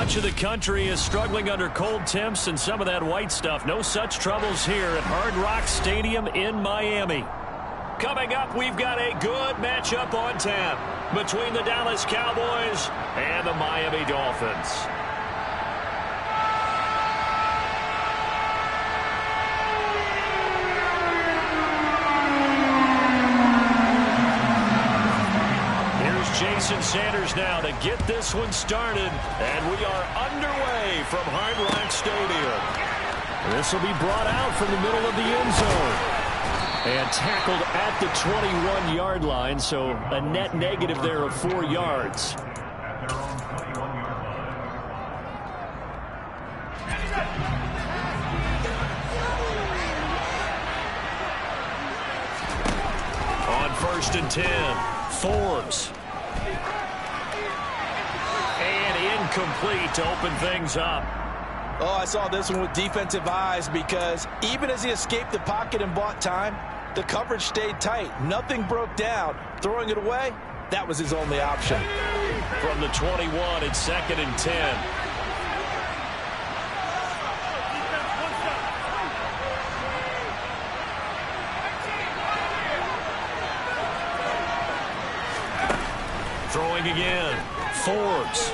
Much of the country is struggling under cold temps and some of that white stuff. No such troubles here at Hard Rock Stadium in Miami. Coming up, we've got a good matchup on tap between the Dallas Cowboys and the Miami Dolphins. Jason Sanders now to get this one started, and we are underway from Hard Rock Stadium. This will be brought out from the middle of the end zone and tackled at the 21-yard line, so a net negative there of 4 yards. On 1st and 10, Forbes. Incomplete to open things up. Oh, I saw this one with defensive eyes because even as he escaped the pocket and bought time, the coverage stayed tight. Nothing broke down. Throwing it away, that was his only option. From the 21, it's 2nd and 10. Throwing again. Forbes.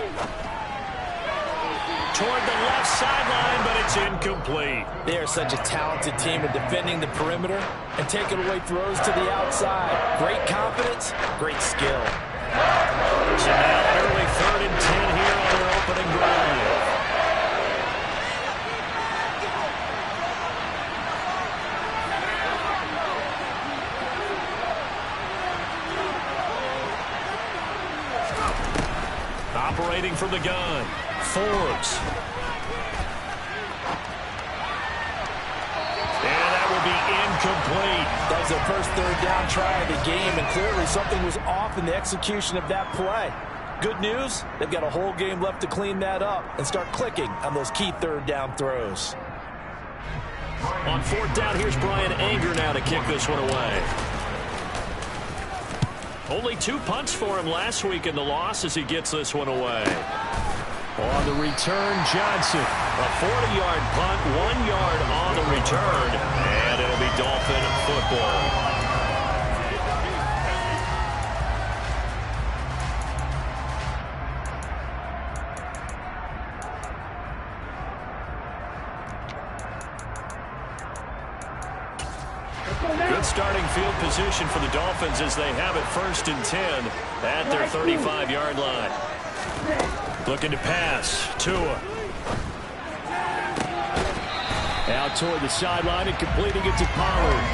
Toward the left sideline, but it's incomplete. They are such a talented team at defending the perimeter and taking away throws to the outside. Great confidence, great skill. So now early 3rd and 10 here on their opening drive. Operating from the gun. Forbes. And that will be incomplete. That was their first 3rd down try of the game, and clearly something was off in the execution of that play. Good news, they've got a whole game left to clean that up and start clicking on those key 3rd down throws. On 4th down, here's Brian Anger now to kick this one away. Only 2 punts for him last week in the loss as he gets this one away. On the return, Johnson. A 40-yard punt, 1 yard on the return, and it'll be Dolphin football. Good starting field position for the Dolphins as they have it 1st and 10 at their 35-yard line. Looking to pass. Tua. Out toward the sideline and completing it to Pollard.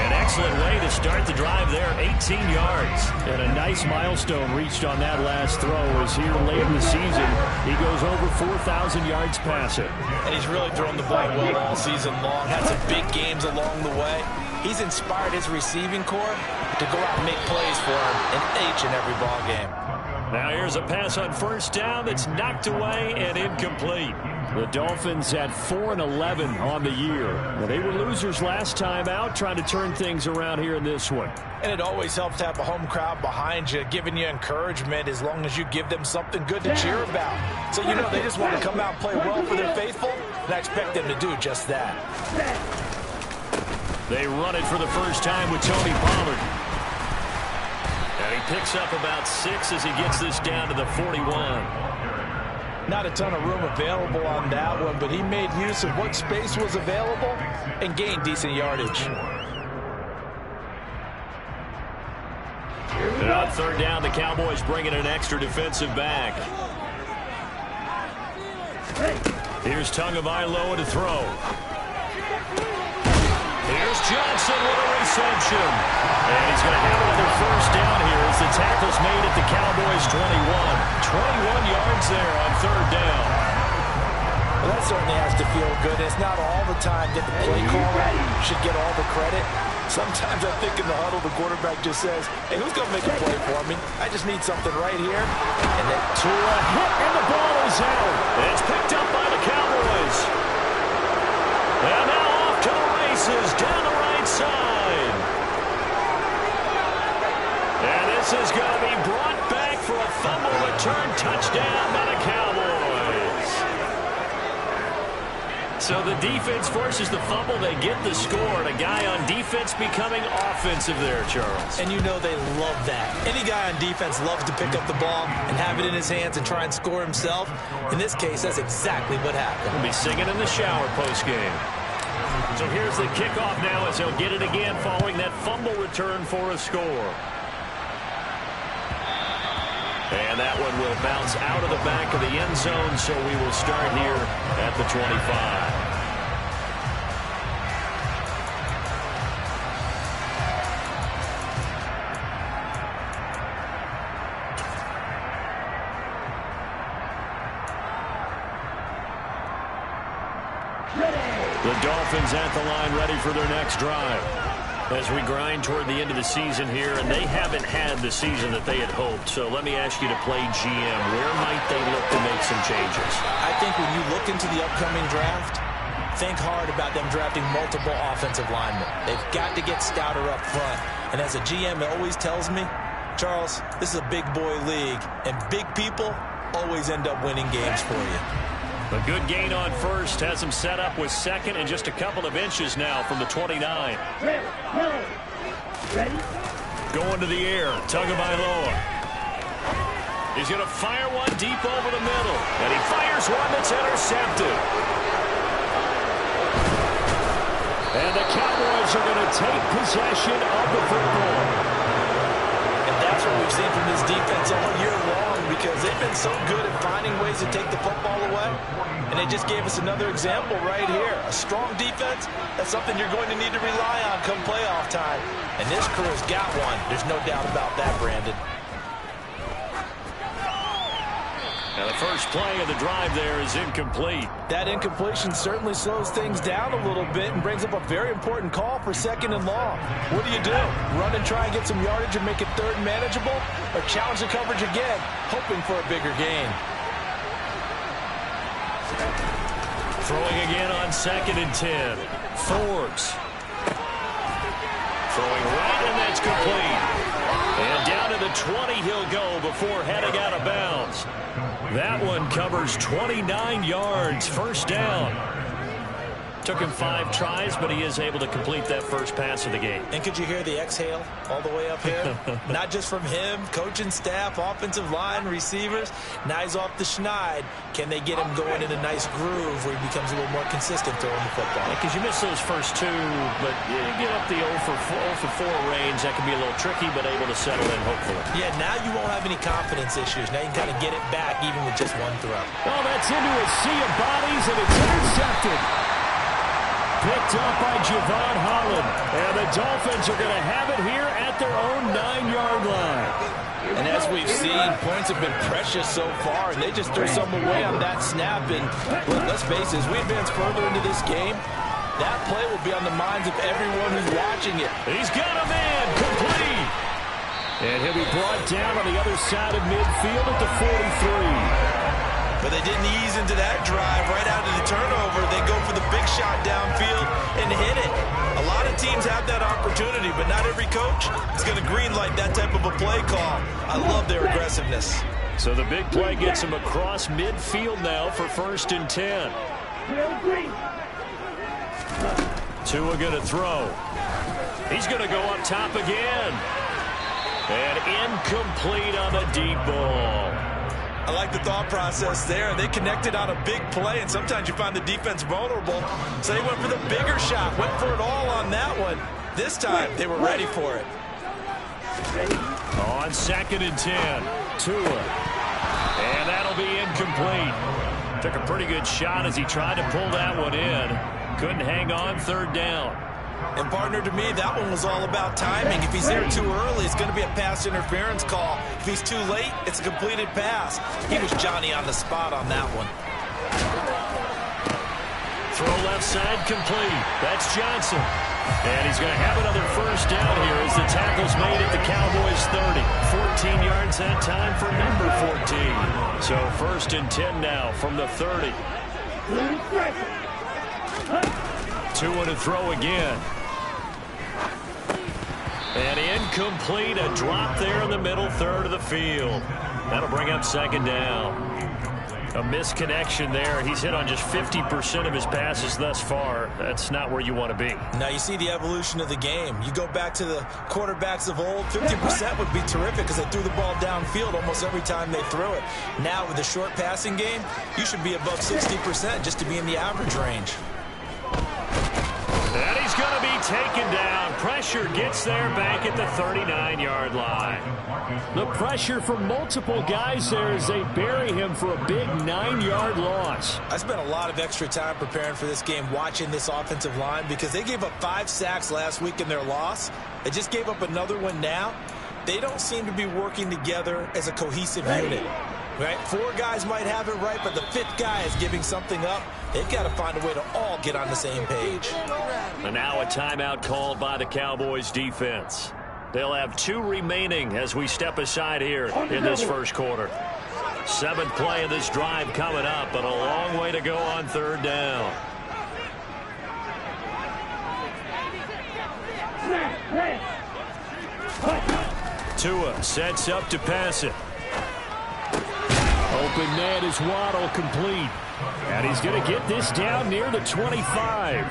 An excellent way to start the drive there, 18 yards. And a nice milestone reached on that last throw as here late in the season, he goes over 4,000 yards passing. And he's really thrown the ball well all season long. Had some big games along the way. He's inspired his receiving corps to go out and make plays for him in each and every ball game. Now here's a pass on 1st down that's knocked away and incomplete. The Dolphins at 4-11 on the year. Well, they were losers last time out, trying to turn things around here in this one. And it always helps to have a home crowd behind you, giving you encouragement as long as you give them something good to cheer about. So you know they just want to come out and play well for their faithful, and I expect them to do just that. They run it for the first time with Tony Pollard. And he picks up about 6 as he gets this down to the 41. Not a ton of room available on that one, but he made use of what space was available and gained decent yardage. And on 3rd down, the Cowboys bring in an extra defensive back. Here's Tagovailoa to throw. Here's Johnson with a reception. And he's going to have another 1st down here as the tackle's made at the Cowboys' 21. 21 yards there on 3rd down. Well, that certainly has to feel good. It's not all the time that the play caller should get all the credit. Sometimes I think in the huddle, the quarterback just says, hey, who's going to make a play for me? I just need something right here. And then Tua hit, and the ball is out. It's picked up by the Cowboys. And now off to the races down the right side. And this is going to be brought back for a fumble return touchdown by the Cowboys. So the defense forces the fumble. They get the score. And a guy on defense becoming offensive there, Charles. And you know they love that. Any guy on defense loves to pick up the ball and have it in his hands and try and score himself. In this case, that's exactly what happened. He'll be singing in the shower postgame. So here's the kickoff now as he'll get it again following that fumble return for a score. And that one will bounce out of the back of the end zone, so we will start here at the 25. The Dolphins at the line ready for their next drive. As we grind toward the end of the season here, and they haven't had the season that they had hoped. So let me ask you to play GM. Where might they look to make some changes? I think when you look into the upcoming draft, think hard about them drafting multiple offensive linemen. They've got to get stouter up front. And as a GM, it always tells me, Charles, this is a big boy league, and big people always end up winning games for you. A good gain on first has him set up with second and just a couple of inches now from the 29. Going to the air, Tagovailoa. He's going to fire one deep over the middle, and he fires one that's intercepted. And the Cowboys are going to take possession of the football. And that's what we've seen from this defense all year long, because they've been so good at finding ways to take the football away. And they just gave us another example right here. A strong defense, that's something you're going to need to rely on come playoff time. And this crew's got one. There's no doubt about that, Brandon. Now the first play of the drive there is incomplete. That incompletion certainly slows things down a little bit and brings up a very important call for second and long. What do? Run and try and get some yardage and make it third and manageable? Or challenge the coverage again, hoping for a bigger gain? Throwing again on 2nd and 10. Forbes. Throwing right, and that's complete. And down to the 20 he'll go before heading out of bounds. That one covers 29 yards. First down. Took him 5 tries, but he is able to complete that first pass of the game. And could you hear the exhale all the way up here? Not just from him, coaching staff, offensive line, receivers. Now he's off the schneid. Can they get him going in a nice groove where he becomes a little more consistent throwing the football? Because you miss those first 2, but you get up the 0 for 4 range. That can be a little tricky, but able to settle in, hopefully. Yeah, now you won't have any confidence issues. Now you can kind of get it back even with just one throw. Oh, that's into a sea of bodies, and it's intercepted. Picked up by Javon Holland. And the Dolphins are going to have it here at their own 9-yard line. And as we've seen, points have been precious so far, and they just threw some away on that snap. And let's face it, as we advance further into this game, that play will be on the minds of everyone who's watching it. He's got a man, complete. And he'll be brought down on the other side of midfield at the 43. But they didn't ease into that drive right out of the turnover. They go for the big shot downfield and hit it. A lot of teams have that opportunity, but not every coach is going to greenlight that type of a play call. I love their aggressiveness. So the big play gets him across midfield now for 1st and 10. Tua going to throw. He's going to go up top again. And incomplete on the deep ball. I like the thought process there. They connected on a big play, and sometimes you find the defense vulnerable. So they went for the bigger shot, went for it all on that one. This time, they were ready for it. On 2nd and 10, Tua. And that'll be incomplete. Took a pretty good shot as he tried to pull that one in. Couldn't hang on, 3rd down. And, partner, to me, that one was all about timing. If he's there too early, it's going to be a pass interference call. If he's too late, it's a completed pass. He was Johnny on the spot on that one. Throw left side complete. That's Johnson. And he's going to have another first down here as the tackle's made at the Cowboys 30. 14 yards that time for number 14. So 1st and 10 now from the 30. Tua to throw again. And incomplete, a drop there in the middle 3rd of the field. That'll bring up 2nd down. A misconnection there. He's hit on just 50% of his passes thus far. That's not where you want to be. Now you see the evolution of the game. You go back to the quarterbacks of old, 50% would be terrific because they threw the ball downfield almost every time they threw it. Now with the short passing game, you should be above 60% just to be in the average range. And he's going to be taken down. Pressure gets there back at the 39-yard line. The pressure from multiple guys there as they bury him for a big 9-yard loss. I spent a lot of extra time preparing for this game watching this offensive line because they gave up 5 sacks last week in their loss. They just gave up another one now. They don't seem to be working together as a cohesive unit. Right? 4 guys might have it right, but the 5th guy is giving something up. They've got to find a way to all get on the same page. And now a timeout called by the Cowboys defense. They'll have 2 remaining as we step aside here in this first quarter. 7th play of this drive coming up, but a long way to go on 3rd down. Tua sets up to pass it. Open net is Waddle, complete. And he's going to get this down near the 25.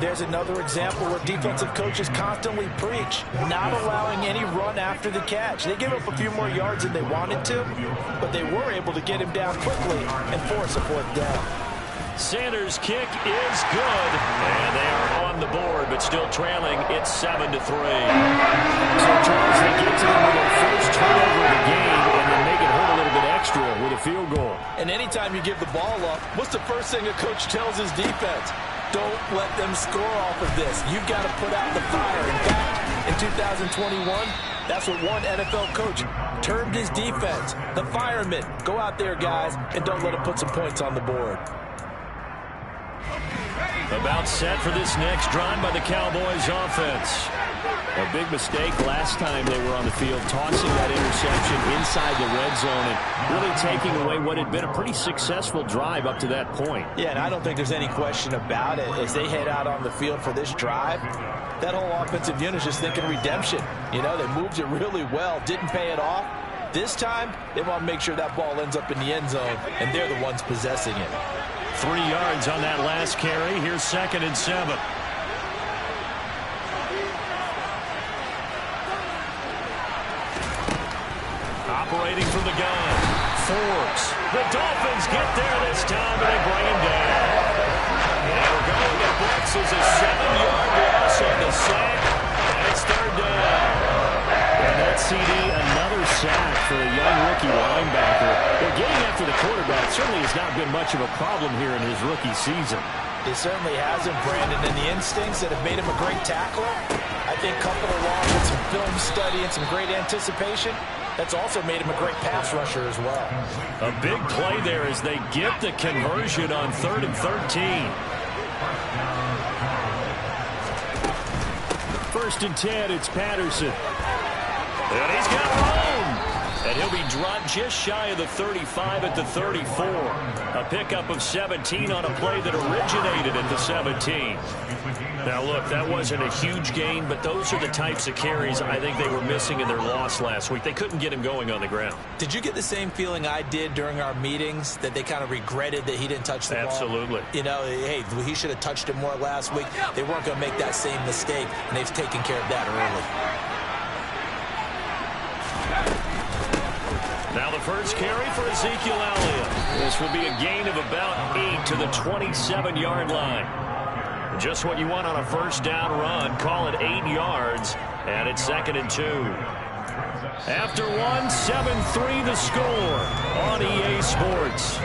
There's another example where defensive coaches constantly preach, not allowing any run after the catch. They gave up a few more yards than they wanted to, but they were able to get him down quickly and force a 4th down. Sanders' kick is good, and they are on the board, but still trailing. It's 7-3. So, Charles, they get to them with their first turnover of the game, and then make it hurt a little bit extra with a field goal. And anytime you give the ball up, what's the first thing a coach tells his defense? Don't let them score off of this. You've got to put out the fire. In fact, in 2021, that's what one NFL coach termed his defense. The firemen. Go out there, guys, and don't let them put some points on the board. About set for this next drive by the Cowboys offense. A big mistake last time they were on the field, tossing that interception inside the red zone and really taking away what had been a pretty successful drive up to that point. Yeah, and I don't think there's any question about it. As they head out on the field for this drive, that whole offensive unit is just thinking redemption. You know, they moved it really well, didn't pay it off. This time, they want to make sure that ball ends up in the end zone, and they're the ones possessing it. 3 yards on that last carry. Here's 2nd and 7. Operating from the gun. Forbes. The Dolphins get there this time, and they bring him down. And we're going to Brooks as a 7-yard loss on the sack, and it's 3rd down. And that CD, another sack for a young rookie linebacker. Well, getting after the quarterback certainly has not been much of a problem here in his rookie season. It certainly hasn't, Brandon, and the instincts that have made him a great tackler, I think coupled along with some film study and some great anticipation, that's also made him a great pass rusher as well. A big play there as they get the conversion on 3rd and 13. 1st and 10, it's Patterson. And he's got room. And he'll be dropped just shy of the 35 at the 34. A pickup of 17 on a play that originated at the 17. Now, look, that wasn't a huge gain, but those are the types of carries I think they were missing in their loss last week. They couldn't get him going on the ground. Did you get the same feeling I did during our meetings, that they kind of regretted that he didn't touch the ball? Absolutely. You know, hey, he should have touched it more last week. They weren't going to make that same mistake, and they've taken care of that early. Now the first carry for Ezekiel Elliott. This will be a gain of about 8 to the 27-yard line. Just what you want on a first down run. Call it 8 yards, and it's 2nd and 2. After 1, 7-3 the score on EA Sports.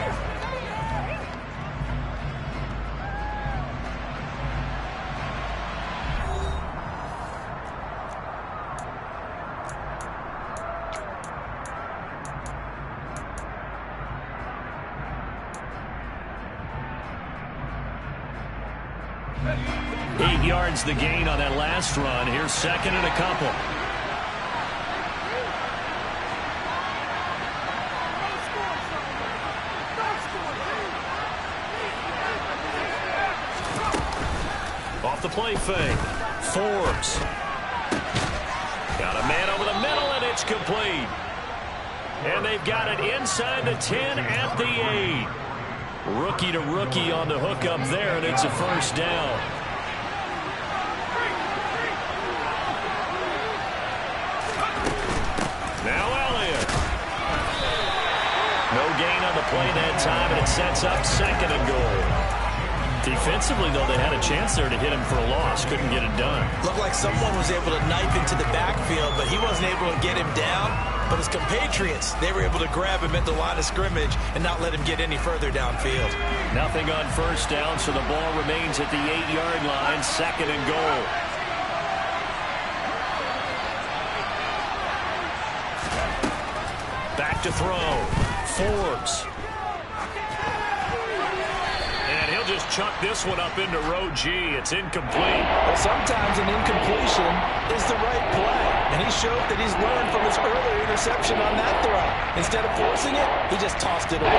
The gain on that last run. Here's 2nd and a couple. Off the play fake. Forbes. Got a man over the middle, and it's complete. And they've got it inside the 10 at the 8. Rookie to rookie on the hook up there, and it's a first down. Now Elliott. No gain on the play that time, and it sets up 2nd and goal. Defensively, though, they had a chance there to hit him for a loss. Couldn't get it done. Looked like someone was able to knife into the backfield, but he wasn't able to get him down. But his compatriots, they were able to grab him at the line of scrimmage and not let him get any further downfield. Nothing on first down, so the ball remains at the 8-yard line, 2nd and goal. Back to throw. Forbes. And he'll just chuck this one up into row G. It's incomplete. Well, sometimes an incompletion is the right play. And he showed that he's learned from his earlier interception on that throw. Instead of forcing it, he just tossed it away.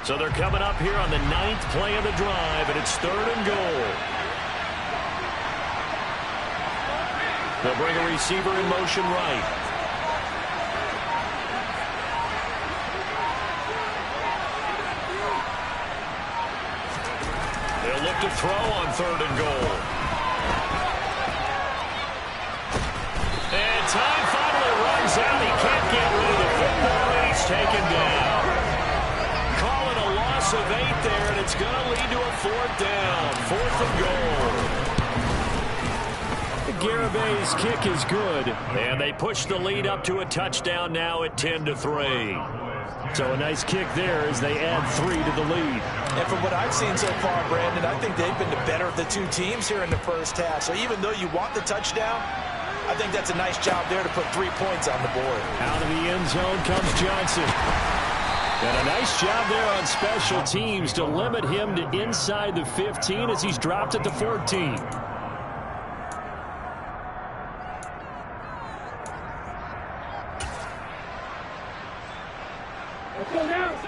So they're coming up here on the 9th play of the drive, and it's 3rd and goal. They'll bring a receiver in motion right. They'll look to throw on 3rd and goal. And time finally runs out. He can't get rid of the football, and he's taken down. Calling a loss of 8 there, and it's going to lead to a 4th down. 4th and goal. Garabay's kick is good, and they push the lead up to a touchdown now at 10-3. So a nice kick there as they add 3 to the lead. And from what I've seen so far, Brandon, I think they've been the better of the two teams here in the first half. So even though you want the touchdown, I think that's a nice job there to put 3 points on the board. Out of the end zone comes Johnson. And a nice job there on special teams to limit him to inside the 15 as he's dropped at the 14.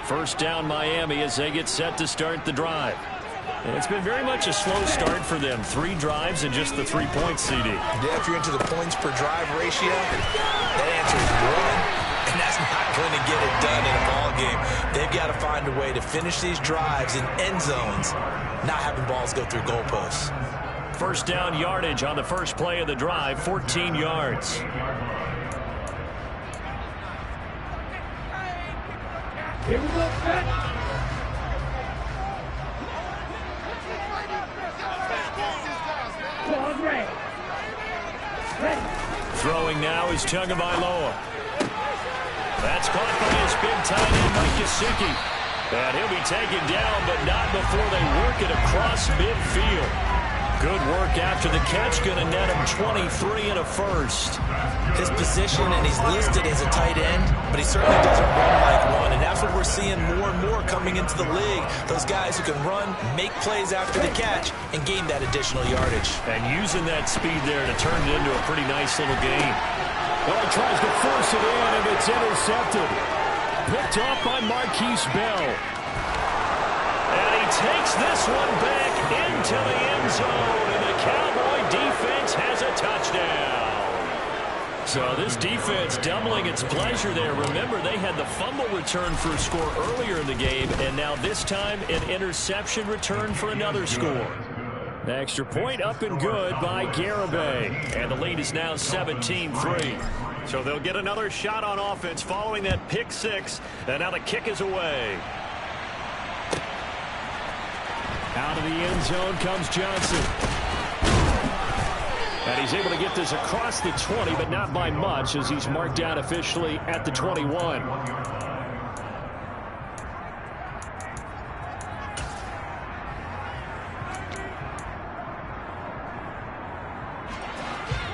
First down Miami as they get set to start the drive. And it's been very much a slow start for them. 3 drives and just the 3 points, CD. Yeah, if you're into the points per drive ratio, that answer is 1. And that's not going to get it done in a ball game. They've got to find a way to finish these drives in end zones, not having balls go through goalposts. First down yardage on the first play of the drive, 14 yards. Here we go, set. Ball ready. Throwing now is Tagovailoa. That's caught by his big tight end, Mike Gesicki. And he'll be taken down, but not before they work it across midfield. Good work after the catch, going to net him 23 and a first. His position, and he's listed as a tight end, but he certainly doesn't run like one, and that's what we're seeing more and more coming into the league. Those guys who can run, make plays after the catch, and gain that additional yardage. And using that speed there to turn it into a pretty nice little game. Well, he tries to force it in, and it's intercepted. Picked off by Marquise Bell. And he takes this one back into the end zone, and the Cowboy defense has a touchdown. So this defense doubling its pleasure there. Remember, they had the fumble return for a score earlier in the game, and now this time an interception return for another score. The extra point up and good by Garibay, and the lead is now 17-3. So they'll get another shot on offense following that pick 6, and now the kick is away. Out of the end zone comes Johnson. And he's able to get this across the 20, but not by much as he's marked down officially at the 21.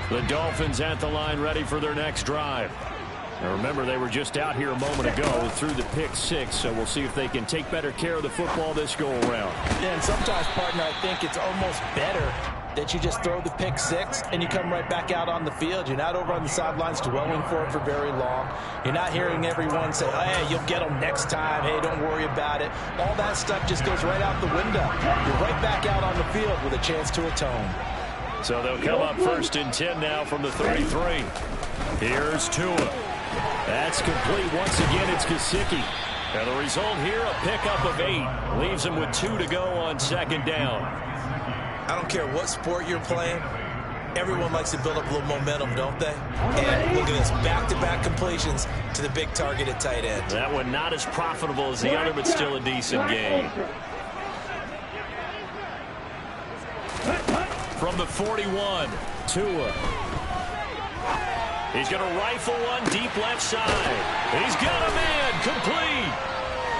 The Dolphins at the line ready for their next drive. Now remember, they were just out here a moment ago through the pick 6, so we'll see if they can take better care of the football this go-around. Yeah, and sometimes, partner, I think it's almost better that you just throw the pick six and you come right back out on the field. You're not over on the sidelines dwelling for it for very long. You're not hearing everyone say, oh, hey, you'll get them next time. Hey, don't worry about it. All that stuff just goes right out the window. You're right back out on the field with a chance to atone. So they'll come up 1st and 10 now from the 33. Here's Tua. That's complete. Once again, it's Gesicki. And the result here, a pickup of 8. Leaves him with 2 to go on 2nd down. I don't care what sport you're playing. Everyone likes to build up a little momentum, don't they? And look at this, back-to-back completions to the big target at tight end. That one not as profitable as the other, but still a decent gain. From the 41, Tua. He's going to rifle one deep left side. He's got a man, complete.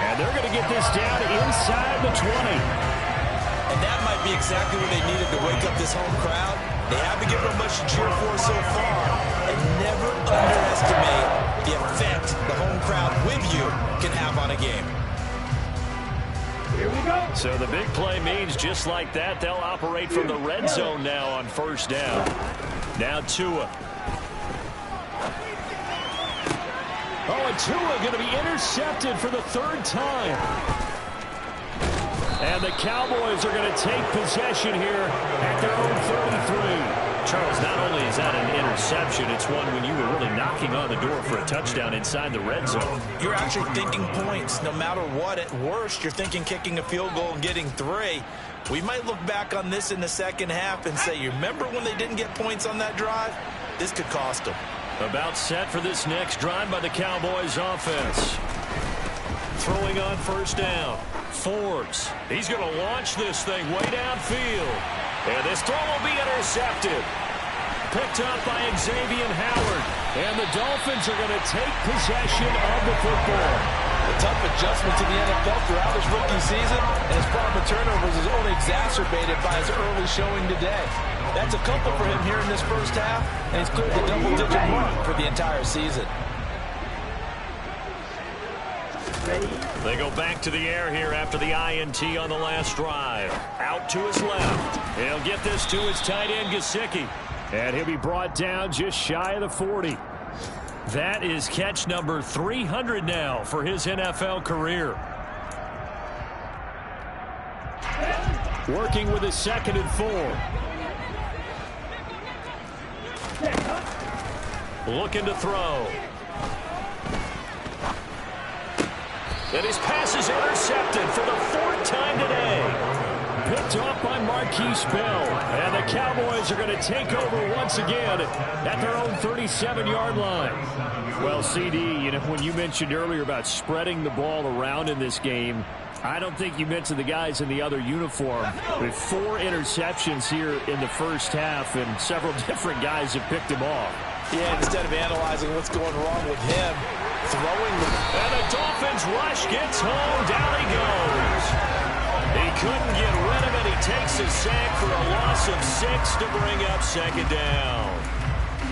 And they're going to get this down inside the 20. And that might be exactly what they needed to wake up this home crowd. They haven't given them much to cheer for so far. And never underestimate the effect the home crowd with you can have on a game. Here we go. So the big play means just like that, they'll operate from the red zone now on 1st down. Now Tua. Oh, and Tua going to be intercepted for the 3rd time. And the Cowboys are going to take possession here at their own 33. Charles, not only is that an interception, it's one when you were really knocking on the door for a touchdown inside the red zone. You're actually thinking points. No matter what, at worst, you're thinking kicking a field goal and getting 3. We might look back on this in the second half and say, you remember when they didn't get points on that drive? This could cost them. About set for this next drive by the Cowboys offense. Throwing on 1st down. Forbes. He's going to launch this thing way downfield. And this throw will be intercepted. Picked up by Xavier Howard. And the Dolphins are going to take possession of the football. A tough adjustment to the NFL throughout his rookie season, and his problem with turnovers is only exacerbated by his early showing today. That's a couple for him here in this first half, and he's cleared the double-digit mark for the entire season. They go back to the air here after the INT on the last drive. Out to his left. He'll get this to his tight end, Gesicki. And he'll be brought down just shy of the 40. That is catch number 300 now for his NFL career. Working with his 2nd and 4. Looking to throw. And his pass is intercepted for the 4th time today. Picked off by Marquise Bell. And the Cowboys are going to take over once again at their own 37-yard line. Well, CD, you know, when you mentioned earlier about spreading the ball around in this game, I don't think you mentioned the guys in the other uniform. With 4 interceptions here in the first half, and several different guys have picked him off. Yeah, instead of analyzing what's going wrong with him, throwing the... And the Dolphins rush gets home. Down he goes. He couldn't get rid of it. He takes a sack for a loss of 6 to bring up 2nd down.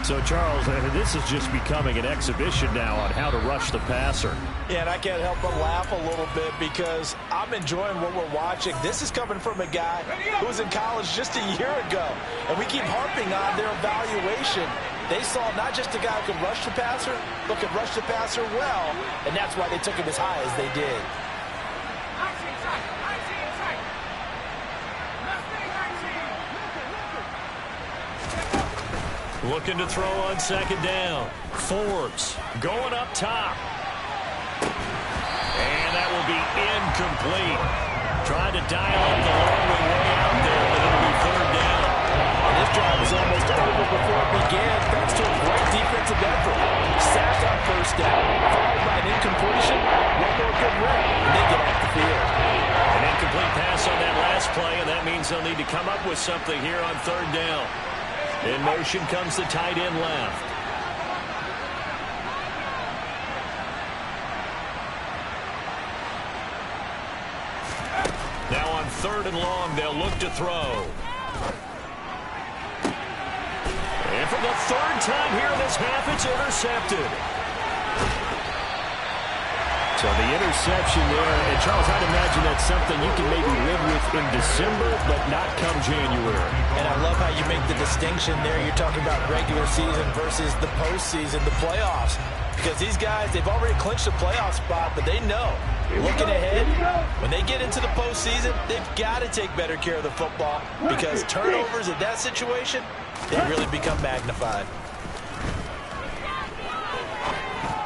So, Charles, this is just becoming an exhibition now on how to rush the passer. Yeah, and I can't help but laugh a little bit because I'm enjoying what we're watching. This is coming from a guy who was in college just a year ago, and we keep harping on their evaluation. They saw not just a guy who could rush the passer, but could rush the passer well, and that's why they took him as high as they did. Looking to throw on 2nd down. Forbes going up top. And that will be incomplete. Tried to dial up the long way out there, but it'll be 3rd down. And this drive was almost over before it began, thanks to a great defensive effort. Sack on 1st down, followed by an incompletion. One more good rep, and they get off the field. An incomplete pass on that last play, and that means they'll need to come up with something here on 3rd down. In motion comes the tight end left. Now on 3rd and long, they'll look to throw. And for the 3rd time here in this half, it's intercepted. So the interception there, and Charles, I'd imagine that's something you can maybe live with in December, but not come January. And I love how you make the distinction there. You're talking about regular season versus the postseason, the playoffs. Because these guys, they've already clinched a playoff spot, but they know, looking ahead, when they get into the postseason, they've got to take better care of the football because turnovers in that situation, they really become magnified.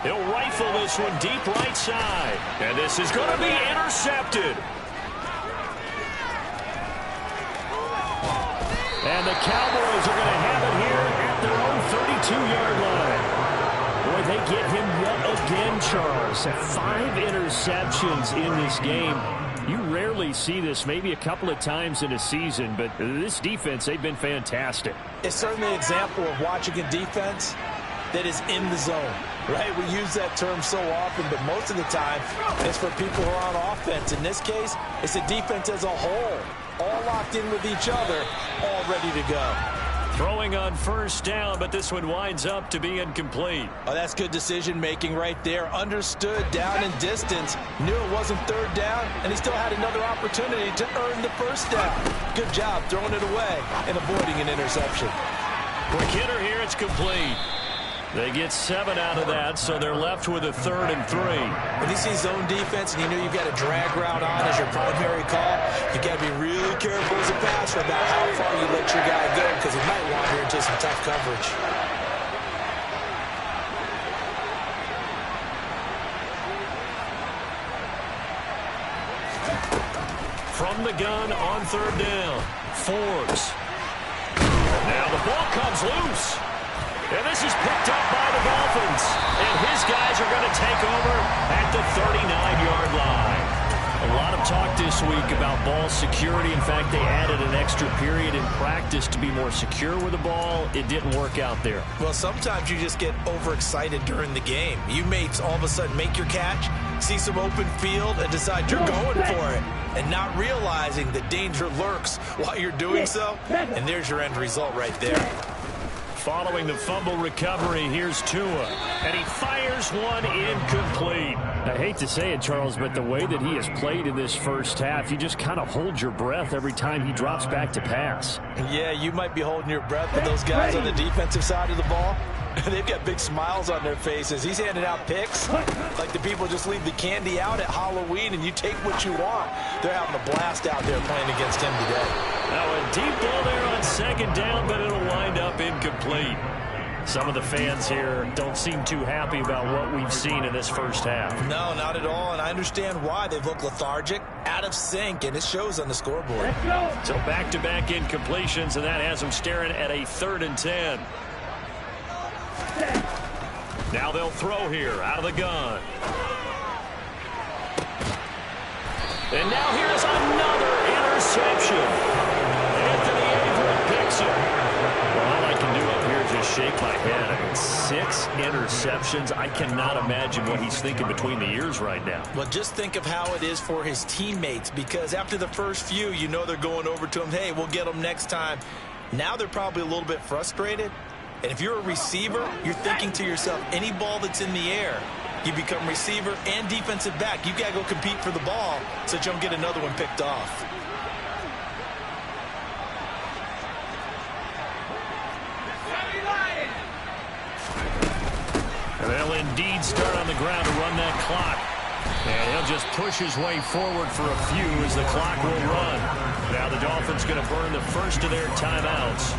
He'll rifle this one deep right side. And this is going to be intercepted. And the Cowboys are going to have it here at their own 32-yard line. Boy, they get him yet again, Charles. 5 interceptions in this game. You rarely see this, maybe a couple of times in a season, but this defense, they've been fantastic. It's certainly an example of watching a defense that is in the zone, right? We use that term so often, but most of the time it's for people who are on offense. In this case, it's a defense as a whole, all locked in with each other, all ready to go. Throwing on first down, but this one winds up to be incomplete. Oh, that's good decision-making right there. Understood down and distance, knew it wasn't third down, and he still had another opportunity to earn the first down. Good job throwing it away and avoiding an interception. Quick hitter here, it's complete. They get 7 out of that, so they're left with a 3rd and 3. When you see zone defense and you know you've got a drag route on as your primary call, you've got to be really careful as a passer about how far you let your guy go because he might wander into some tough coverage. From the gun on 3rd down, Forbes. Now the ball comes loose. And this is picked up by the Dolphins. And his guys are going to take over at the 39-yard line. A lot of talk this week about ball security. In fact, they added an extra period in practice to be more secure with the ball. It didn't work out there. Well, sometimes you just get overexcited during the game. You may all of a sudden make your catch, see some open field, and decide you're going for it, and not realizing the danger lurks while you're doing so. And there's your end result right there. Following the fumble recovery, here's Tua, and he fires one incomplete. I hate to say it, Charles, but the way that he has played in this first half, you just kind of hold your breath every time he drops back to pass. Yeah, you might be holding your breath, but those guys on the defensive side of the ball, they've got big smiles on their faces. He's handing out picks like the people just leave the candy out at Halloween and you take what you want. They're having a blast out there playing against him today. Now a deep ball there on 2nd down, but it'll wind up incomplete. Some of the fans here don't seem too happy about what we've seen in this first half. No, not at all, and I understand why. They've looked lethargic, out of sync, and it shows on the scoreboard. So back-to-back incompletions, and that has them staring at a 3rd and 10. Now they'll throw here out of the gun. And now here's another interception. Anthony Averett picks it. Well, all I can do up here is just shake my head. I mean, 6 interceptions. I cannot imagine what he's thinking between the ears right now. Well, just think of how it is for his teammates, because after the first few, you know they're going over to him, hey, we'll get them next time. Now they're probably a little bit frustrated. And if you're a receiver, you're thinking to yourself, any ball that's in the air, you become receiver and defensive back. You've got to go compete for the ball so that you don't get another one picked off. And they'll indeed start on the ground to run that clock. And he'll just push his way forward for a few as the clock will run. Now the Dolphins going to burn the first of their timeouts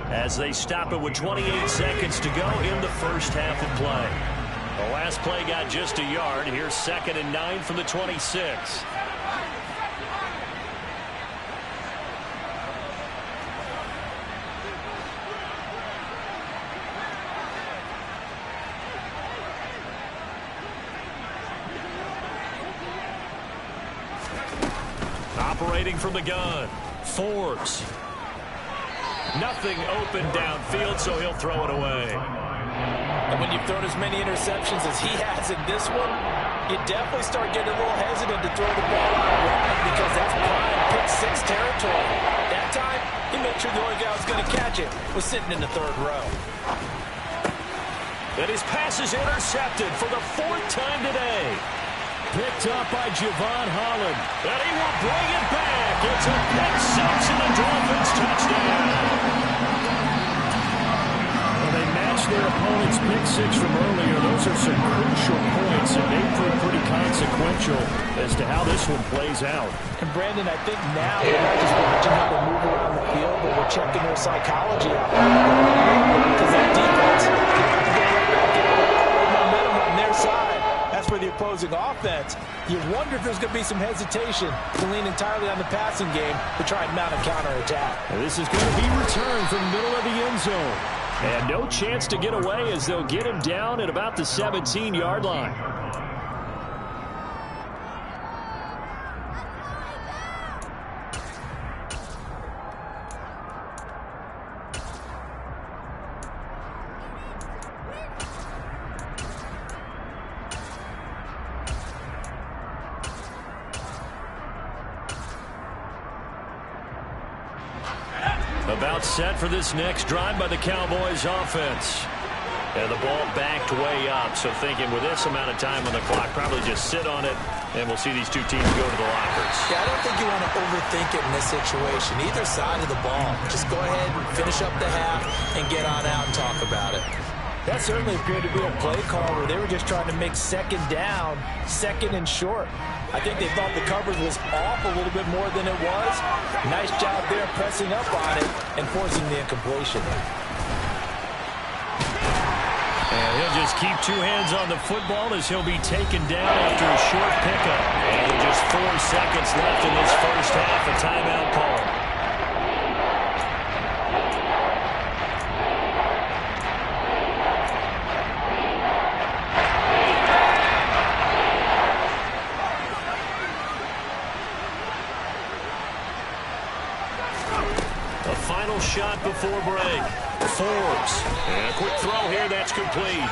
as they stop it with 28 seconds to go in the first half of play. The last play got just a yard. Here's 2nd and 9 from the 26. Operating from the gun, Forbes. Nothing open downfield, so he'll throw it away. And when you've thrown as many interceptions as he has in this one, you definitely start getting a little hesitant to throw the ball out wide because that's prime pick-6 territory. That time, he made sure the only guy who was going to catch it was sitting in the 3rd row. And his pass is intercepted for the 4th time today. picked up by Javon Holland. And he will bring it back. It's a pick six and the Dolphins touchdown. Well, they matched their opponent's pick six from earlier. Those are some crucial points, and they prove pretty consequential as to how this one plays out. And Brandon, I think now we're not just watching how they move around the field, but we're checking their psychology out there. Because that defense, they have to go right back in with momentum on their side. That's for the opposing offense. You wonder if there's going to be some hesitation to lean entirely on the passing game to try and mount a counterattack. This is going to be returned from the middle of the end zone. And no chance to get away as they'll get him down at about the 17-yard line. About set for this next drive by the Cowboys offense. And the ball backed way up, so thinking with this amount of time on the clock, probably just sit on it, and we'll see these two teams go to the lockers. Yeah, I don't think you want to overthink it in this situation, either side of the ball. Just go ahead and finish up the half and get on out and talk about it. That certainly appeared to be a play call where they were just trying to make second down, second and short. I think they thought the coverage was off a little bit more than it was. Nice job there pressing up on it and forcing the incompletion. And he'll just keep two hands on the football as he'll be taken down after a short pickup. And with just 4 seconds left in this first half, a timeout call. Shot before break. Forbes. And a quick throw here. That's complete.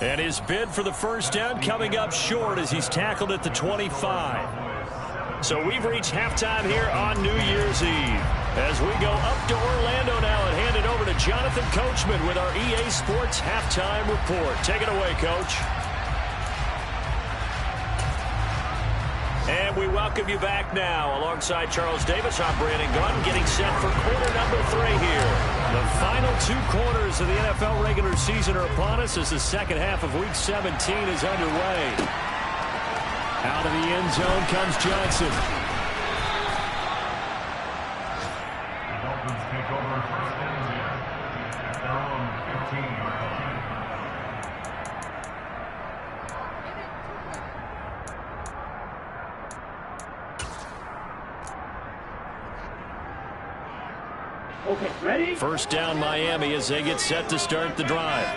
And his bid for the first down coming up short as he's tackled at the 25. So we've reached halftime here on New Year's Eve. As we go up to Orlando now and hand it over to Jonathan Coachman with our EA Sports Halftime Report. Take it away, Coach. And we welcome you back now. Alongside Charles Davis, I'm Brandon Gaudin, getting set for quarter number 3 here. The final 2 quarters of the NFL regular season are upon us as the second half of Week 17 is underway. Out of the end zone comes Johnson. The Dolphins take over first down here at their own 15. Okay, ready? First down Miami as they get set to start the drive.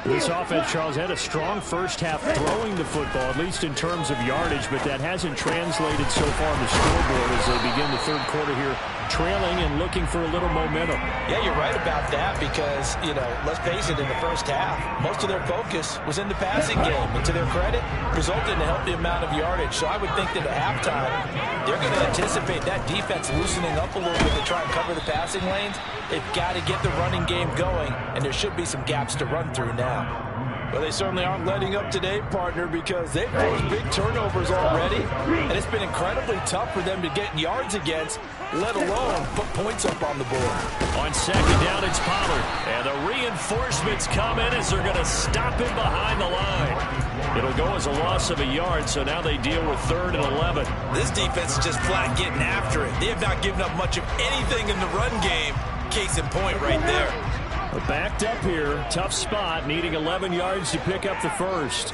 This offense, Charles, had a strong first half throwing the football, at least in terms of yardage, but that hasn't translated so far on the scoreboard as they begin the third quarter here, trailing and looking for a little momentum. Yeah, you're right about that because, you know, let's face it, in the first half, most of their focus was in the passing game. And to their credit, resulted in a healthy amount of yardage. So I would think that at halftime, they're going to anticipate that defense loosening up a little bit to try and cover the passing lanes. They've got to get the running game going, and there should be some gaps to run through now. Well, they certainly aren't letting up today, partner, because they've forced big turnovers already, and it's been incredibly tough for them to get yards against, let alone put points up on the board. On second down, it's Pollard, and the reinforcements come in as they're going to stop him behind the line. It'll go as a loss of a yard, so now they deal with 3rd and 11. This defense is just flat getting after it. They have not given up much of anything in the run game. Case in point right there. Backed up here, tough spot, needing 11 yards to pick up the first.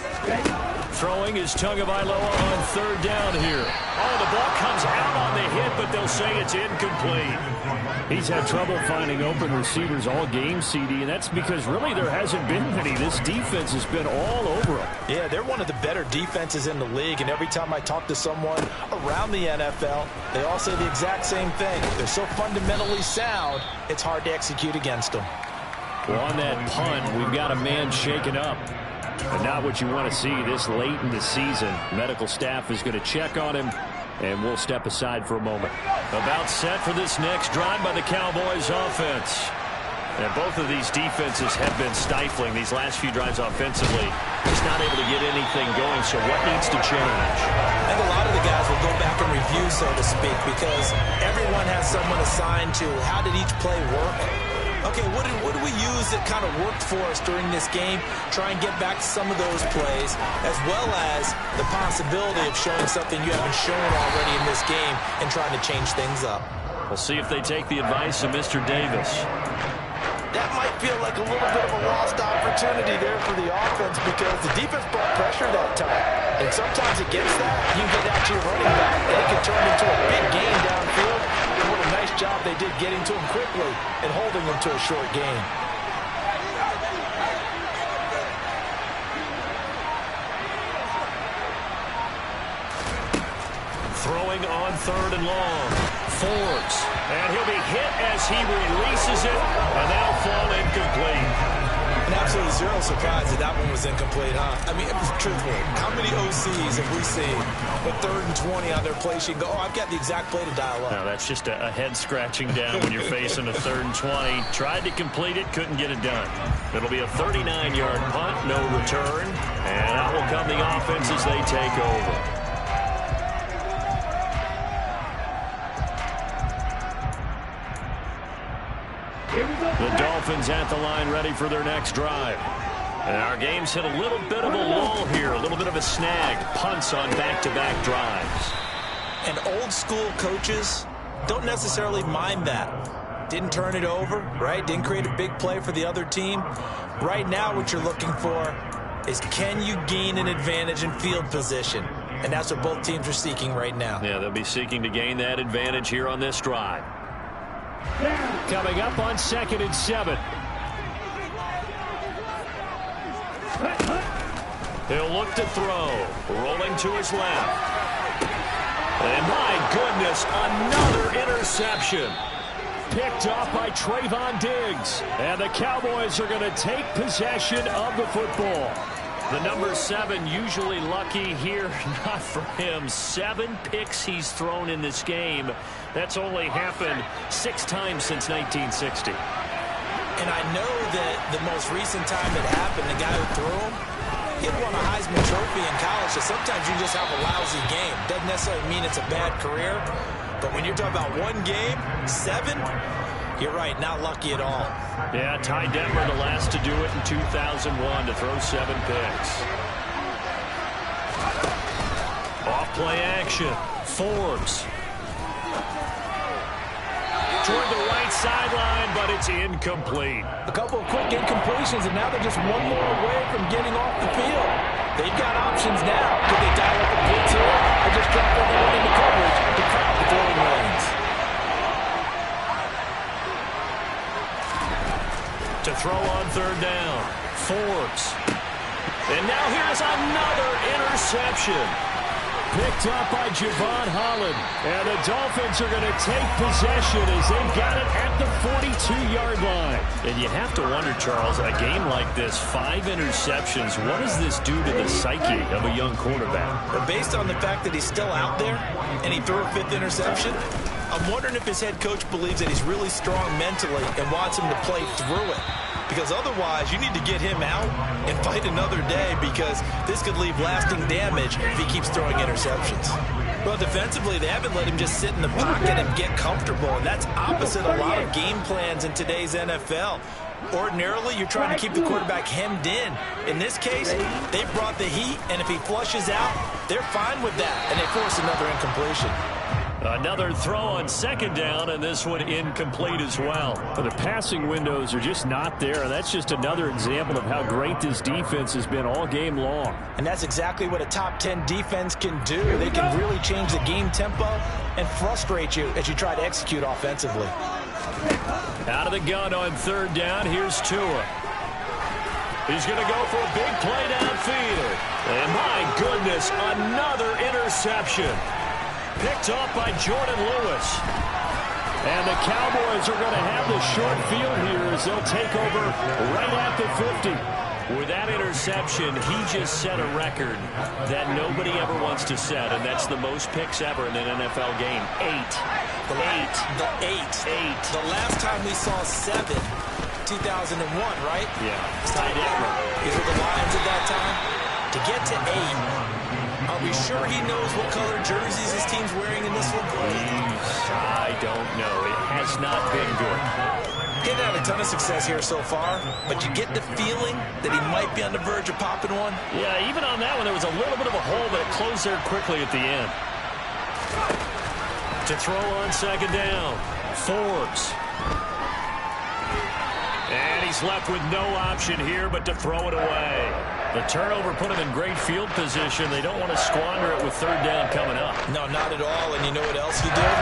Throwing is Tagovailoa on 3rd down here. Oh, the ball comes out on the hit, but they'll say it's incomplete. He's had trouble finding open receivers all game, CD, and that's because really there hasn't been many. This defense has been all over them. Yeah, they're one of the better defenses in the league, and every time I talk to someone around the NFL, they all say the exact same thing. They're so fundamentally sound, it's hard to execute against them. Well, on that punt, we've got a man shaken up. But not what you want to see this late in the season. Medical staff is going to check on him, and we'll step aside for a moment. About set for this next drive by the Cowboys offense. And both of these defenses have been stifling these last few drives offensively. Just not able to get anything going, so what needs to change? I think a lot of the guys will go back and review, so to speak, because everyone has someone assigned to how did each play work. Okay, what do we use that kind of worked for us during this game? Try and get back some of those plays, as well as the possibility of showing something you haven't shown already in this game and trying to change things up. We'll see if they take the advice of Mr. Davis. That might feel like a little bit of a lost opportunity there for the offense because the defense brought pressure that time. And sometimes against that, you can get out to your running back, and it can turn into a big gain downfield. And what a nice job they did getting to him quickly and holding him to a short gain. Throwing on 3rd and long. Forbes. And he'll be hit as he releases it. And that'll fall incomplete. And absolutely zero surprise that that one was incomplete, huh? I mean, truthfully, how many OCs have we seen with 3rd and 20 on their play sheet go, oh, I've got the exact play to dial up? No, that's just a head scratching down when you're facing a 3rd and 20. Tried to complete it, couldn't get it done. It'll be a 39-yard punt, no return. And out will come the offense as they take over. The Dolphins at the line ready for their next drive. And our game's hit a little bit of a lull here, a little bit of a snag. Punts on back-to-back drives. And old-school coaches don't necessarily mind that. Didn't turn it over, right? Didn't create a big play for the other team. Right now what you're looking for is can you gain an advantage in field position? And that's what both teams are seeking right now. Yeah, they'll be seeking to gain that advantage here on this drive. Coming up on 2nd and 7. He'll look to throw. Rolling to his left. And my goodness, another interception. Picked off by Trayvon Diggs. And the Cowboys are going to take possession of the football. The number 7 usually lucky here. Not for him. 7 picks he's thrown in this game. That's only happened 6 times since 1960. And I know that the most recent time it happened, the guy who threw him, he had won a Heisman Trophy in college. So sometimes you just have a lousy game. Doesn't necessarily mean it's a bad career. But when you're talking about one game, 7, you're right, not lucky at all. Yeah, Ty Detmer, the last to do it in 2001 to throw 7 picks. Off play action. Forbes. Toward the right sideline, but it's incomplete. A couple of quick incompletions, and now they're just one more away from getting off the field. They've got options now. Could they dial up a blitz here or just drop everyone into coverage to crowd the throwing lanes? To throw on 3rd down. Forbes. And now here's another interception. Picked up by Javon Holland. And the Dolphins are going to take possession as they've got it at the 42-yard line. And you have to wonder, Charles, a game like this, 5 interceptions, what does this do to the psyche of a young quarterback? But based on the fact that he's still out there and he threw a 5th interception, I'm wondering if his head coach believes that he's really strong mentally and wants him to play through it. Because otherwise, you need to get him out and fight another day because this could leave lasting damage if he keeps throwing interceptions. Well, defensively, they haven't let him just sit in the pocket and get comfortable, and that's opposite a lot of game plans in today's NFL. Ordinarily, you're trying to keep the quarterback hemmed in. In this case, they brought the heat, and if he flushes out, they're fine with that, and they force another incompletion. Another throw on 2nd down, and this one incomplete as well. The passing windows are just not there, and that's just another example of how great this defense has been all game long. And that's exactly what a top 10 defense can do. They can really change the game tempo and frustrate you as you try to execute offensively. Out of the gun on 3rd down, here's Tua. He's going to go for a big play downfield. And my goodness, another interception. Picked off by Jordan Lewis. And the Cowboys are going to have the short field here as they'll take over right at the 50. With that interception, he just set a record that nobody ever wants to set, and that's the most picks ever in an NFL game. 8. The last time we saw 7 2001, right? Yeah. Ty Detmer. He's with the Lions at that time. To get to 8, are we sure he knows what color jerseys his team's wearing in this one? I don't know. It has not been good. He hasn't had a ton of success here so far, but you get the feeling that he might be on the verge of popping one. Yeah, even on that one, there was a little bit of a hole, but it closed there quickly at the end. To throw on second down, Forbes. And he's left with no option here but to throw it away. The turnover put him in great field position. They don't want to squander it with third down coming up. No, not at all. And you know what else you did?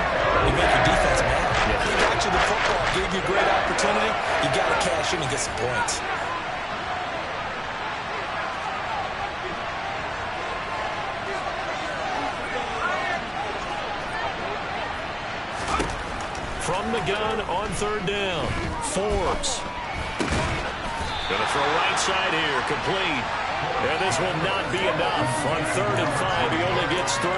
You make your defense mad. Yeah. He got you the football, gave you a great opportunity. You got to cash in and get some points. From the gun on third down, Forbes. Going to throw right side here, complete. And this will not be enough. On 3rd and 5, he only gets 3.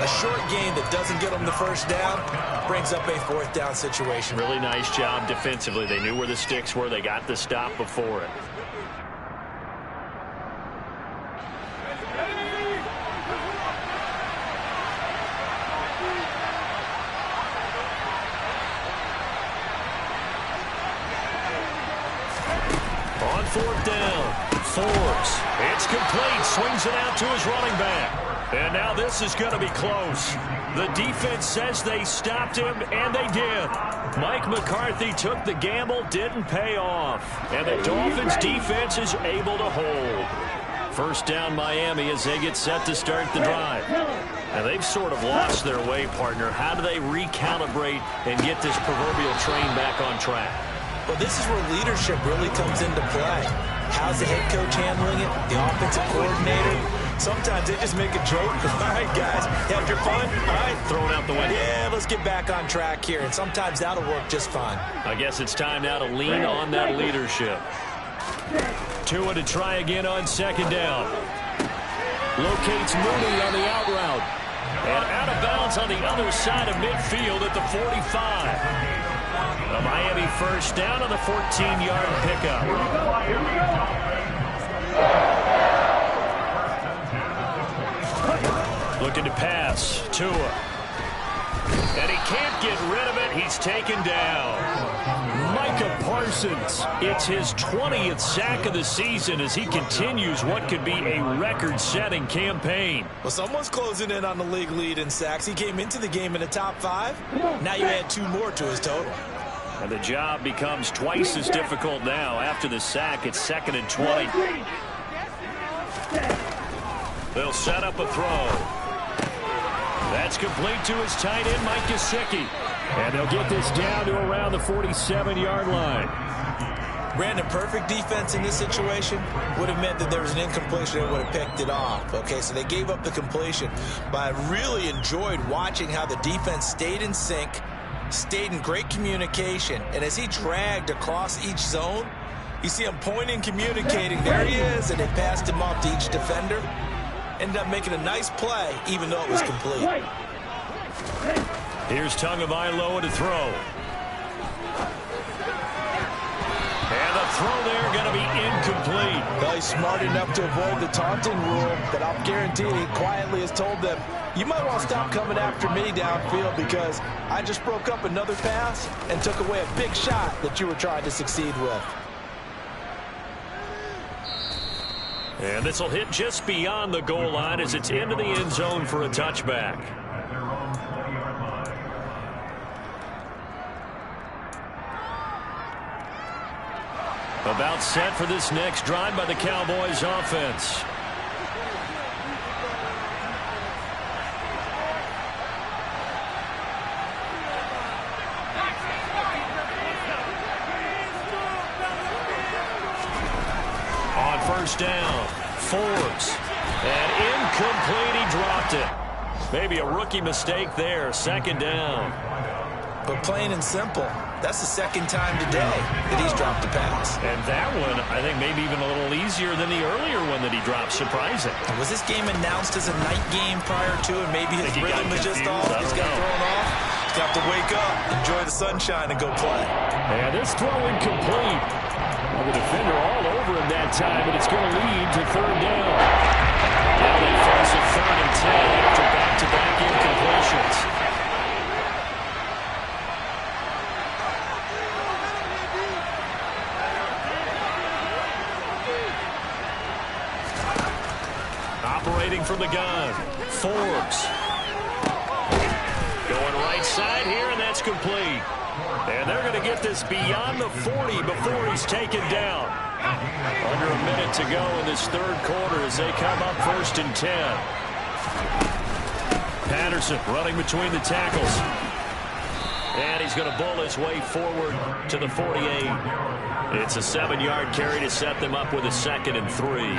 A short gain that doesn't get him the first down brings up a 4th down situation. Really nice job defensively. They knew where the sticks were. They got the stop before it. On 4th down, Forbes. It's complete. Swings it out to his running back. And now this is going to be close. The defense says they stopped him, and they did. Mike McCarthy took the gamble, didn't pay off. And the Dolphins' defense is able to hold. First down, Miami, as they get set to start the drive. Now, they've sort of lost their way, partner. How do they recalibrate and get this proverbial train back on track? Well, this is where leadership really comes into play. How's the head coach handling it? The offensive coordinator? Sometimes they just make a joke. All right, guys, had your fun? All right. Throw it out the window. Yeah, let's get back on track here. And sometimes that'll work just fine. I guess it's time now to lean on that leadership. Tua to try again on second down. Locates Mooney on the out route. And out of bounds on the other side of midfield at the 45. A Miami first down on the 14-yard pickup. Looking to pass. Tua. And he can't get rid of it. He's taken down. Micah Parsons. It's his 20th sack of the season as he continues what could be a record-setting campaign. Well, someone's closing in on the league lead in sacks. He came into the game in the top 5. Now you add 2 more to his total. And the job becomes twice as difficult now. After the sack, it's 2nd and 20. They'll set up a throw. That's complete to his tight end, Mike Gesicki. And they'll get this down to around the 47-yard line. Brandon, perfect defense in this situation would have meant that there was an incompletion and would have picked it off. Okay, so they gave up the completion. But I really enjoyed watching how the defense stayed in sync, stayed in great communication. And as he dragged across each zone, you see him pointing, communicating. There he is, and they passed him off to each defender. Ended up making a nice play, even though it was complete. Here's Tagovailoa to throw. And the throw there going to be incomplete. Well, he's smart enough to avoid the taunting rule, but I'll guarantee he quietly has told them, you might want to stop coming after me downfield because I just broke up another pass and took away a big shot that you were trying to succeed with. And this will hit just beyond the goal line as it's into the end zone for a touchback. About set for this next drive by the Cowboys offense. On first down, Forbes. And incomplete, he dropped it. Maybe a rookie mistake there, 2nd down. But plain and simple, that's the 2nd time today that he's dropped a pass. And that one, I think, maybe even a little easier than the earlier one that he dropped. Surprising. Was this game announced as a night game prior to, and maybe his rhythm was just off? He's got thrown off. Got to wake up, enjoy the sunshine, and go play. And this throw incomplete. Well, the defender all over him that time, but it's going to lead to third down. Now they force a 3rd and 10 after back-to-back incompletions. Operating from the gun, Forbes. Going right side here, and that's complete. And they're going to get this beyond the 40 before he's taken down. Under a minute to go in this 3rd quarter as they come up 1st and 10. Patterson running between the tackles. And he's going to bull his way forward to the 48. It's a 7-yard carry to set them up with a 2nd and 3.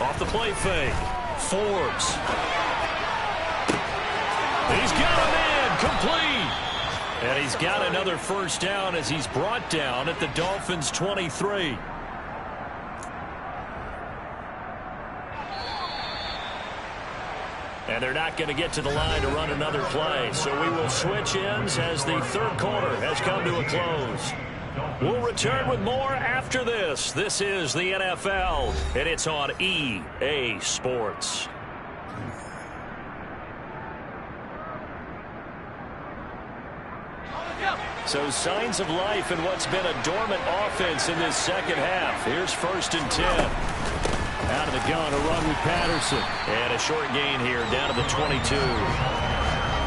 Off the play fake. Forbes. He's got a man complete. And he's got another 1st down as he's brought down at the Dolphins' 23. And they're not going to get to the line to run another play. So we will switch ends as the 3rd quarter has come to a close. We'll return with more after this. This is the NFL, and it's on EA Sports. So signs of life in what's been a dormant offense in this 2nd half. Here's 1st and 10. Out of the gun, a run with Patterson. And a short gain here down to the 22.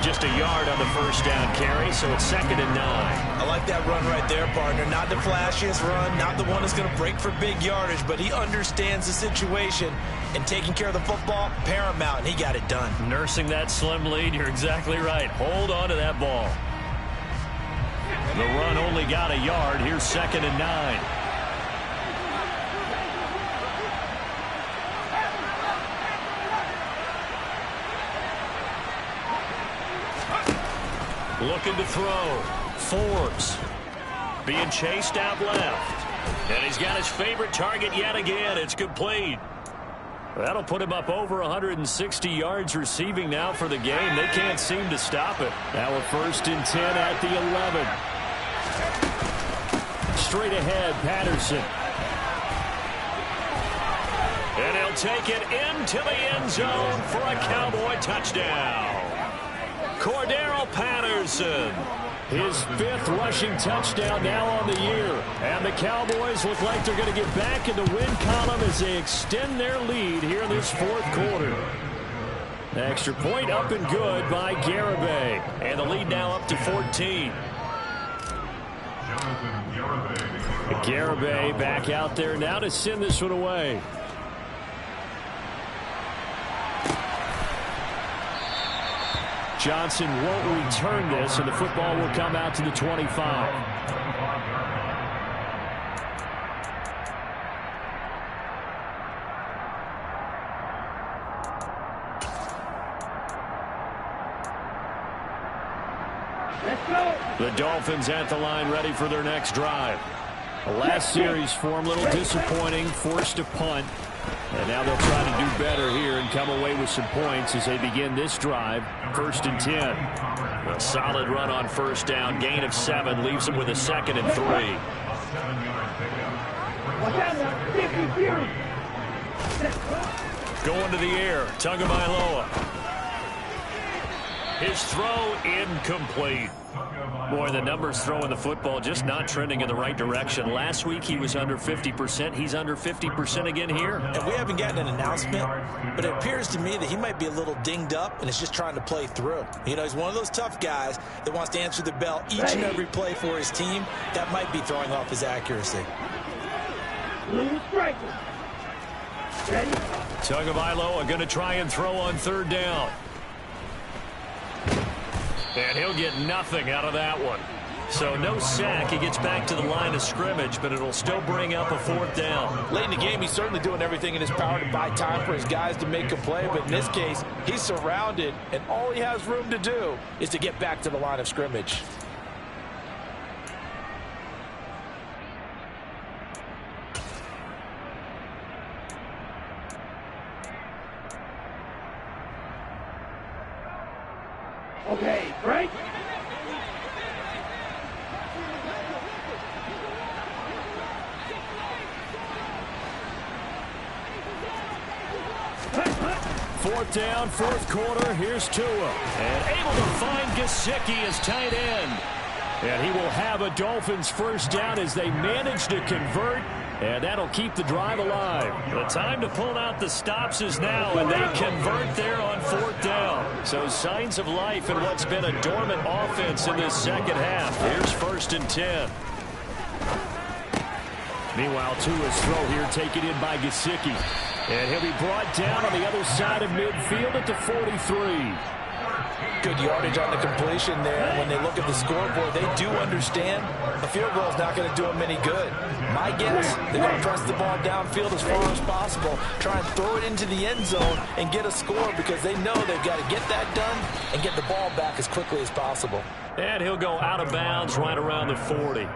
Just a yard on the 1st down carry, so it's 2nd and 9. I like that run right there, partner. Not the flashiest run, not the one that's going to break for big yardage, but he understands the situation, and taking care of the football, paramount, and he got it done. Nursing that slim lead, you're exactly right. Hold on to that ball. The run only got a yard. Here's 2nd and 9. Looking to throw. Forbes being chased out left. And he's got his favorite target yet again. It's complete. That'll put him up over 160 yards receiving now for the game. They can't seem to stop it. Now a 1st and 10 at the 11. Straight ahead, Patterson. And he'll take it into the end zone for a Cowboy touchdown. Cordero Patterson, his 5th rushing touchdown now on the year. And the Cowboys look like they're going to get back in the win column as they extend their lead here in this 4th quarter. Extra point up and good by Garibay. And the lead now up to 14. Garibay back out there now to send this one away. Johnson won't return this, and the football will come out to the 25. The Dolphins at the line ready for their next drive. The last series for them, a little disappointing, forced a punt. And now they'll try to do better here and come away with some points as they begin this drive. 1st and 10. A solid run on 1st down. Gain of 7 leaves them with a 2nd and 3. Going to the air. Tagovailoa. His throw incomplete. Boy, the numbers throwing the football just not trending in the right direction. Last week he was under 50%. He's under 50% again here. And we haven't gotten an announcement, but it appears to me that he might be a little dinged up and is just trying to play through. You know, he's one of those tough guys that wants to answer the bell each and every play for his team. That might be throwing off his accuracy. Tagovailoa going to try and throw on 3rd down. And he'll get nothing out of that one. So no sack. He gets back to the line of scrimmage, but it'll still bring up a 4th down. Late in the game, he's certainly doing everything in his power to buy time for his guys to make a play. But in this case, he's surrounded, and all he has room to do is to get back to the line of scrimmage. Break. Fourth down, fourth quarter. Here's Tua. And able to find Gesicki as tight end. And he will have a Dolphins first down as they manage to convert. And that'll keep the drive alive. The time to pull out the stops is now, and they convert there on fourth down. So signs of life in what's been a dormant offense in this second half. Here's 1st and 10. Meanwhile, Tua's throw here taken in by Gesicki. And he'll be brought down on the other side of midfield at the 43. Good yardage on the completion there. When they look at the scoreboard, they do understand a field goal is not going to do them any good. My guess, they're going to press the ball downfield as far as possible, try and throw it into the end zone and get a score because they know they've got to get that done and get the ball back as quickly as possible. And he'll go out of bounds right around the 40.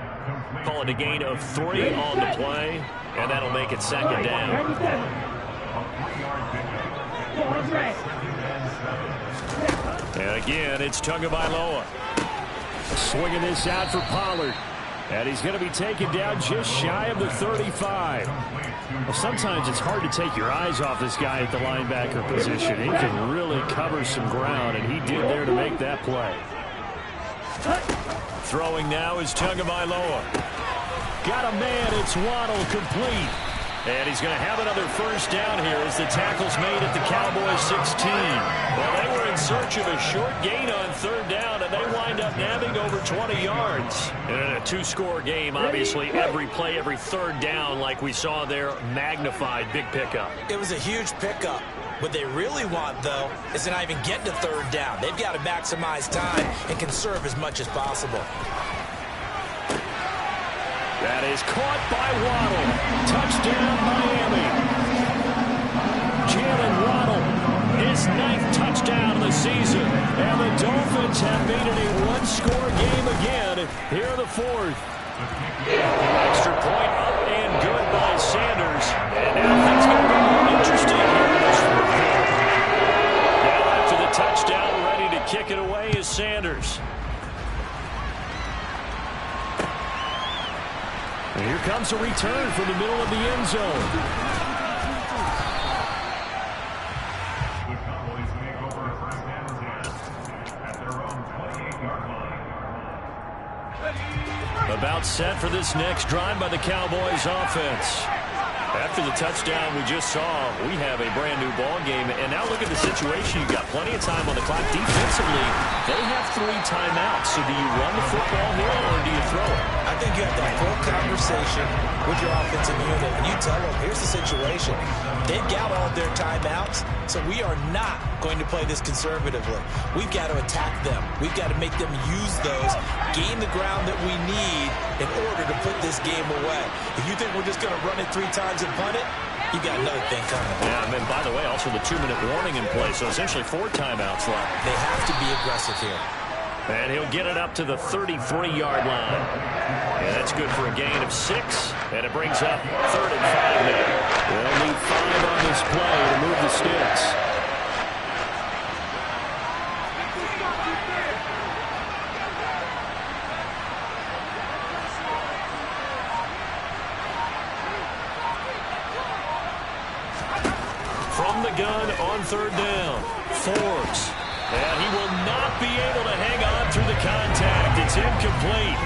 Call it a gain of 3 on the play, and that'll make it second down. And again, it's Tagovailoa. Swinging this out for Pollard. And he's going to be taken down just shy of the 35. Well, sometimes it's hard to take your eyes off this guy at the linebacker position. He can really cover some ground, and he did there to make that play. Throwing now is Tagovailoa. Got a man, it's Waddle, complete. And he's going to have another first down here as the tackle's made at the Cowboys 16. Well, they were in search of a short gain on third down, and they wind up nabbing over 20 yards. And in a 2-score game, obviously every play, every third down, like we saw there, magnified, big pickup. It was a huge pickup. What they really want, though, is to not even get to third down. They've got to maximize time and conserve as much as possible. That is caught by Waddle. Touchdown, Miami. Jalen Waddle, his 9th touchdown of the season. And the Dolphins have made it a 1-score game again here in the 4th. Extra point up and good by Sanders. And now things going to be more interesting here in this 4th quarter. Now after the touchdown, ready to kick it away is Sanders. And here comes a return from the middle of the end zone. The Cowboys take over 1st and 10 at their own 28-yard line. About set for this next drive by the Cowboys offense. After the touchdown we just saw, we have a brand-new ball game. And now look at the situation. You've got plenty of time on the clock. Defensively, they have 3 timeouts. So do you run the football here or do you throw it? I think you have to have a full conversation with your offensive unit, and you tell them, here's the situation. They've got all of their timeouts, so we are not going to play this conservatively. We've got to attack them. We've got to make them use those, gain the ground that we need in order to put this game away. If you think we're just going to run it 3 times and punt it, you got another thing coming. Yeah, and by the way, also the 2-minute warning in place, so essentially 4 timeouts left. They have to be aggressive here. And he'll get it up to the 33-yard line. And that's good for a gain of 6. And it brings up 3rd and 5 now. They'll need 5 on this play to move the sticks. From the gun on 3rd down, Forbes. And he will not be able to hang on through the contact. It's incomplete.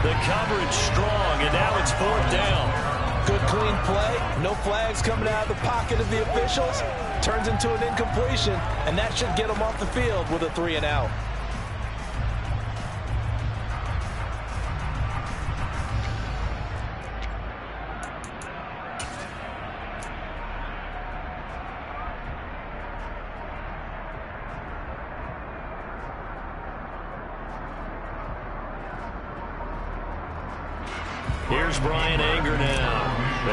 The coverage strong, and now it's 4th down. Good clean play. No flags coming out of the pocket of the officials. Turns into an incompletion, and that should get them off the field with a 3 and out. Here's Brian Anger now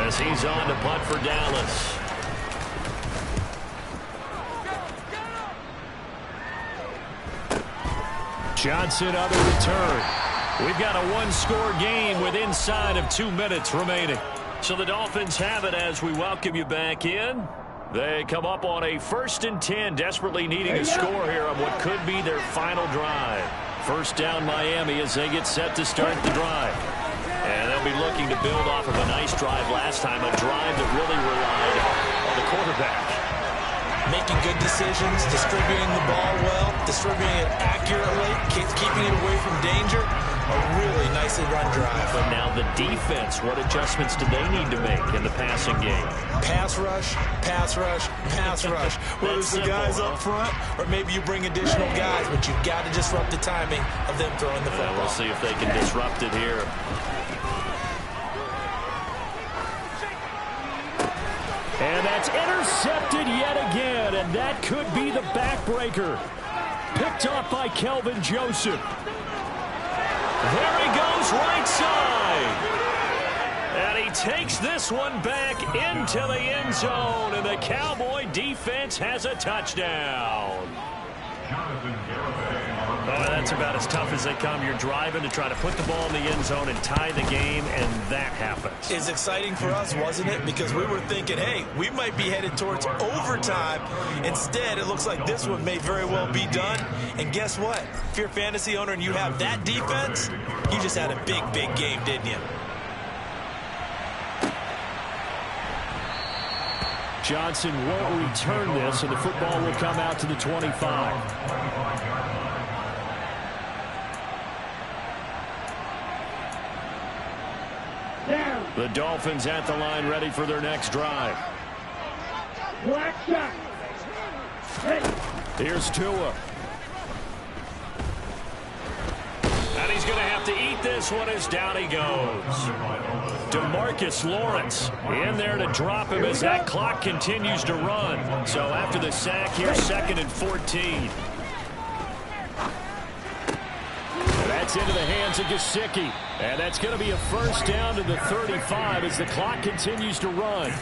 as he's on to punt for Dallas. Johnson on the return. We've got a 1-score game with inside of 2 minutes remaining. So the Dolphins have it as we welcome you back in. They come up on a 1st and 10, desperately needing a score here on what could be their final drive. First down Miami as they get set to start the drive. And they'll be looking to build off of a nice drive last time, a drive that really relied on the quarterback. Making good decisions, distributing the ball well, distributing it accurately, keeping it away from danger. A really nicely run drive. But now the defense, what adjustments do they need to make in the passing game? Pass rush, pass rush, pass rush. Whether it's the guys up front or maybe you bring additional guys, but you've got to disrupt the timing of them throwing the football. We'll see if they can disrupt it here. And that's intercepted yet again, and that could be the backbreaker. Picked up by Kelvin Joseph. There he goes, right side. And he takes this one back into the end zone, and the Cowboy defense has a touchdown. Oh, that's about as tough as they come. You're driving to try to put the ball in the end zone and tie the game, and that happens. It's exciting for us, wasn't it? Because we were thinking, hey, we might be headed towards overtime. Instead, it looks like this one may very well be done. And guess what? If you're a fantasy owner and you have that defense, you just had a big, big game, didn't you? Johnson won't return this, and the football will come out to the 25. The Dolphins at the line, ready for their next drive. Here's Tua. And he's going to have to eat this one as down he goes. DeMarcus Lawrence in there to drop him as that clock continues to run. So after the sack, here's 2nd and 14. That's into the hands of Gesicki. And that's going to be a first down to the 35 as the clock continues to run.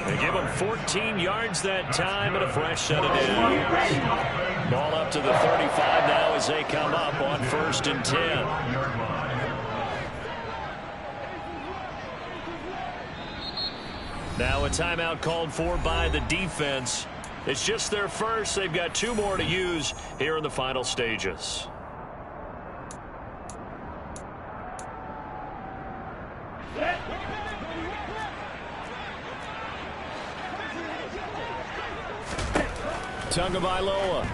They give him 14 yards that time and a fresh set of downs. Ball up to the 35 now as they come up on 1st and 10. Now a timeout called for by the defense. It's just their first. They've got 2 more to use here in the final stages. Tagovailoa.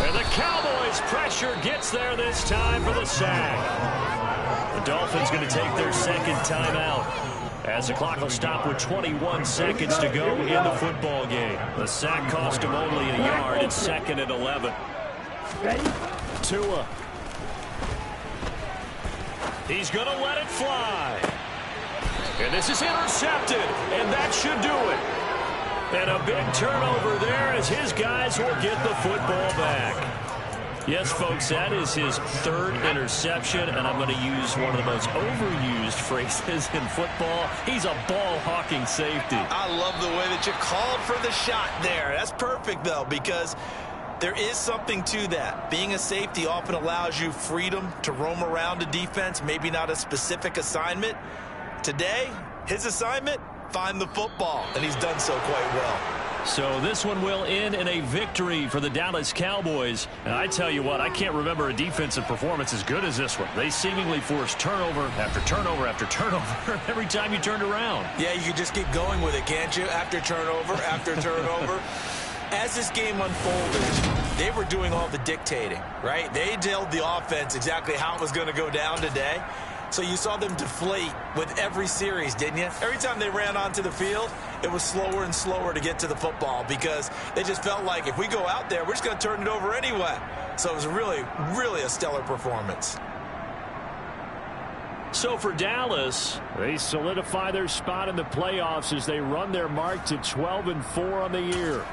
And the Cowboys' pressure gets there this time for the sack. The Dolphins going to take their 2nd timeout as the clock will stop with 21 seconds to go in the football game. The sack cost him only a yard. It's 2nd and 11. Tua. He's going to let it fly. And this is intercepted, and that should do it. And a big turnover there as his guys will get the football back. Yes, folks, that is his 3rd interception, and I'm going to use one of the most overused phrases in football. He's a ball-hawking safety. I love the way that you called for the shot there. That's perfect, though, because there is something to that. Being a safety often allows you freedom to roam around a defense, maybe not a specific assignment. Today, his assignment, find the football, and he's done so quite well. So this one will end in a victory for the Dallas Cowboys. And I tell you what, I can't remember a defensive performance as good as this one. They seemingly forced turnover after turnover after turnover every time you turned around. Yeah, you can just keep going with it, can't you? After turnover. As this game unfolded, they were doing all the dictating, right? They told the offense exactly how it was going to go down today. So you saw them deflate with every series, didn't you? Every time they ran onto the field, it was slower and slower to get to the football because they just felt like if we go out there, we're just going to turn it over anyway. So it was really, really a stellar performance. So for Dallas, they solidify their spot in the playoffs as they run their mark to 12-4 on the year.